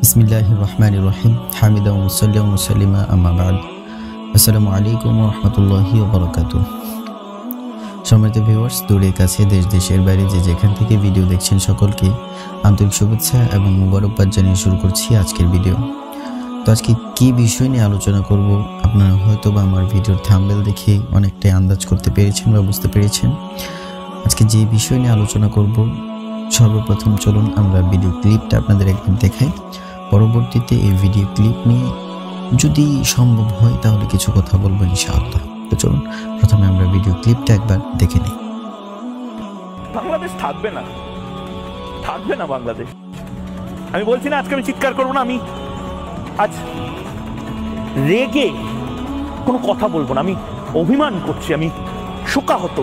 বিসমিল্লাহির রহমানির রহিম হামিদা ওয়া মুসাল্লিয়া ওয়া মুসাল্লিমা আম্মা বা'দ। আসসালামু আলাইকুম ওয়া রাহমাতুল্লাহি ওয়া বারাকাতুহু। সম্মানিত ভিউয়ার্স, দূরে কাছে দেশ দেশের বাইরে যে যেখান থেকে ভিডিও দেখছেন সকলকে আন্তরিক শুভেচ্ছা এবং মোবারকবাদ জানিয়ে শুরু করছি আজকের ভিডিও। তো আজকে কি বিষয় নিয়ে আলোচনা করব আপনারা হয়তো বা আমার ভিডিওর থাম্বনেল দেখে অনেকটাই আন্দাজ করতে পেরেছেন বা বুঝতে পেরেছেন। আজকে যে বিষয় নিয়ে আলোচনা করব, সর্বপ্রথম চলুন আমরা ভিডিও ক্লিপটা আপনাদের একবার দেখাই। পরবর্তীতে এই ভিডিও ক্লিপ নিয়ে যদি সম্ভব হয় তাহলে কিছু কথা বলবো ইনশাআল্লাহ। তো চলুন প্রথমে আমরা ভিডিও ক্লিপটা একবার দেখে নিই। বাংলাদেশ থাকবে না বাংলাদেশ। আমি বলছি না আজকে আমি চিৎকার করবো না, আমি আজ রেগে কোনো কথা বলবো না, আমি অভিমান করছি, আমি শোকাহত।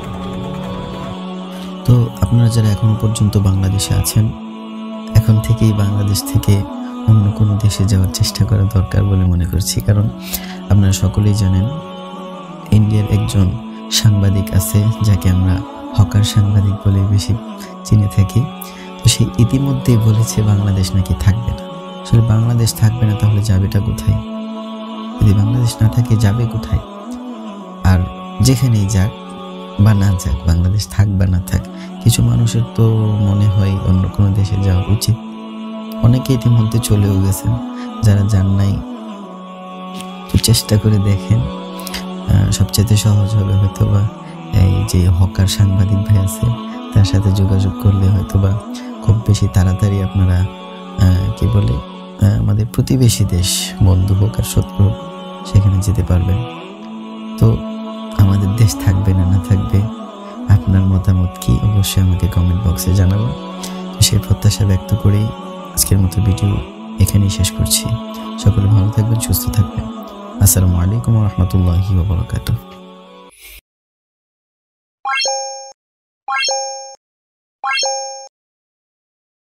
তো আপনারা যারা এখনো পর্যন্ত বাংলাদেশে আছেন, এখন থেকেই বাংলাদেশ থেকে অন্য কোনো দেশে যাওয়ার চেষ্টা করা দরকার বলে মনে করছি। কারণ আপনারা সকলেই জানেন ইন্ডিয়ার একজন সাংবাদিক আছে যাকে আমরা হকার সাংবাদিক বলে বেশি চিনে থাকি। তো সে ইতিমধ্যেই বলেছে বাংলাদেশ নাকি থাকবে না। আসলে বাংলাদেশ থাকবে না তাহলে যাবেটা কোথায়? যদি বাংলাদেশ না থাকে যাবে কোথায়? আর যেখানেই যাক বা না যাক, বাংলাদেশ থাক বা না থাক, কিছু মানুষের তো মনে হয় অন্য কোনো দেশে যাওয়া উচিত। অনেকে ইতিমধ্যে চলেও গেছেন, যারা যান নাই তো চেষ্টা করে দেখেন। সবচেয়ে সহজ হবে হয়তো বা এই যে হকার সাংবাদিক ভাই আছে তার সাথে যোগাযোগ করলে হয়তো বা খুব বেশি তাড়াতাড়ি আপনারা কি বলে আমাদের প্রতিবেশী দেশ, বন্ধু হোক আর শত্রু হোক, সেখানে যেতে পারবেন। তো আমাদের দেশ থাকবে না থাকবে, আপনার মতামত কি অবশ্যই আমাকে কমেন্ট বক্সে জানাবেন। সেই প্রত্যাশা ব্যক্ত করেই আজকের মতো ভিডিও এখানেই শেষ করছি। সকলে ভালো থাকবেন, সুস্থ থাকবেন। আসসালামু আলাইকুম ওয়া রাহমাতুল্লাহি ওয়া বারাকাতুহু।